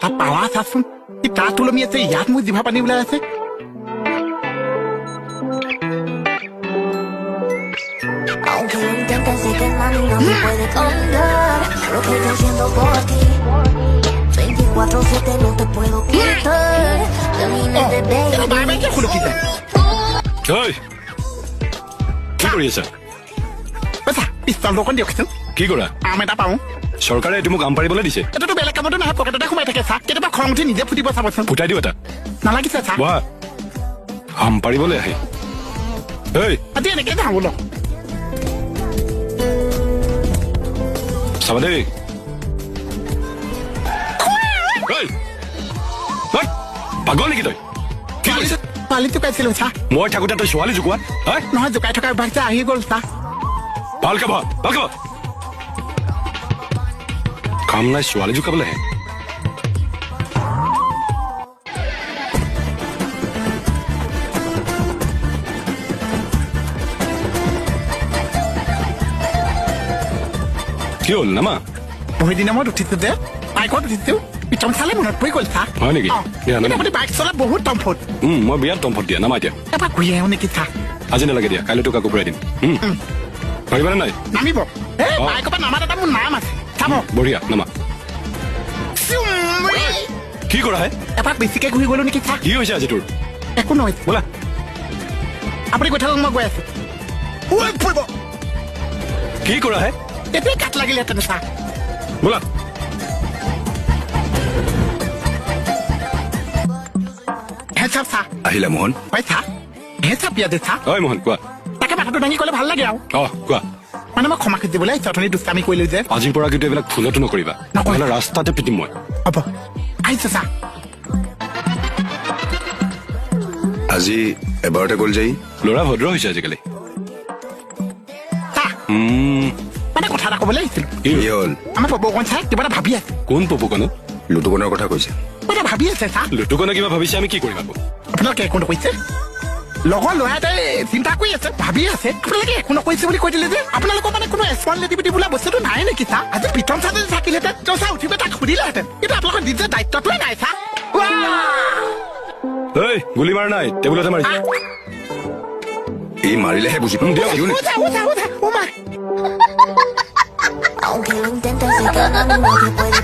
তাৰ পাৱা চাচোন ই তাৰ তুলমি আছে ইয়াত মোৰ জিভা পানী ওলাই আছে Aunque lo intentes, sé que mami no me puede contar lo que yo siento por ti. 24/7 no te puedo quitar de mi mente, এটা বাৰে বাৰে কিয় খুলকি যায় ঐ কি কৰি আছা পইচা পিস্তল অকণ দিয়কচোন কি কৰা আম এটা পাওঁ চৰকাৰে এইটো মোক আম পাৰিবলৈ দিছে এইটোতো বেলেগ কামতো নহয় পকেটতে সোমাই থাকে চা কেতিয়াবা খং উঠি নিজে ফুটিব চাবচোন ফুটাই দিওঁ এটা নালাগিছে চা বহা আম পাৰিবলৈ আহে ঐ আজি এনেকে যাওঁ বোলো চাবা দেই ঐ ঐ পাগল নেকি তই কি কৰিছ পালিটো পাইছিলো চা মই থাকোঁতে তই ছোৱালী জোকোৱা নহয় জোকাই থকা অভ্যাস যে আহি গ'ল চা ভালকে বহা ভালকে বহা কাম নাই ছোৱালী জোকাবলৈ আহে কি হ'ল নামা বহুত দিনৰ মূৰত উঠিছো যে বাইকত উঠিছো পিছন চালে মনত পৰি গ'ল চা হয় নেকি? দিয়া, নামা। আপুনি বাইক চলাই বহুত টমফট মই বিৰাট টমফট দিয়া নামা এতিয়া এবাৰ ঘূৰি আহো নেকি চা আজি নালাগে দিয়া কাইলৈ তোক আকৌ ঘূৰাই দিম পাৰিবানে নাই নামিব এই অ। বাইকৰ পৰা নামাত এটা মোৰ নাম আছে চাব বঢ়িয়া নামা কি কৰা হে এবাৰ বেছিকে ঘূৰি গ'লো নেকি চা কি হৈছে আজি তোৰ একো নহয় বোলা আপুনি কৈ থাকক মই গৈ আছো ফুৰিব কি কৰা হে তেতিয়া কাট লাগিলেহেঁতেন চা বোলা হেঁচাপ চা আহিলা মোহন হয় চা হেঁচাপ বিয়া দে চা ঐ মোহন কোৱা তাকে মাথাটো দাঙি ক'লে ভাল লাগে আৰু কোৱা মানে মই ক্ষমা খুজিবলৈ আহিছো অথনি দুষ্টামি কৰিলো যে আজিৰ পৰা কিন্তু এইবিলাক ভুলতো নকৰিবা নকৰিম। নহ'লে ৰাস্তাতে পিটিম মই হ'ব আহিছো চা আজি এবাৰতে গ'ল যাই ল'ৰা ভদ্ৰ হৈছে আজিকালি চা মানে কথা এটা ক'বলৈ আহিছিলো কি কি হ'ল আমাৰ পপকণ চাই কিবা এটা ভাবি আছে কোন পপুকণে লুটুকনৰ কথা কৈছে কিবা এটা ভাবি আছে চা লুটুকণে কিবা ভাবিছে আমি কি কৰিম আকৌ আপোনালোকে একো নকৰিছে লগৰ ল'ৰা এটাই চিন্তা কৰি আছে ভাবি আছে আপোনালোকে একো নকৰিছে বুলি কৈ দিলে যে আপোনালোকৰ মানে কোনো ৰেচপনচিবিলিটি বোলা বস্তুটো নাই নেকি চা আজি প্ৰীতম চা যদি থাকিলেহেঁতেন তেওঁ চা উঠিব তাক সুধিলেহেঁতেন কিন্তু আপোনালোকৰ নিজৰ দায়িত্বটোৱে নাই চা ঐ গুলি মাৰ নাই টেবুলতে মাৰিছে এই মাৰিলেহে বুজি পাম দিয়ক। উঠা, উঠা, উঠা, Uma Aunque lo intentes, sé que mami no te puede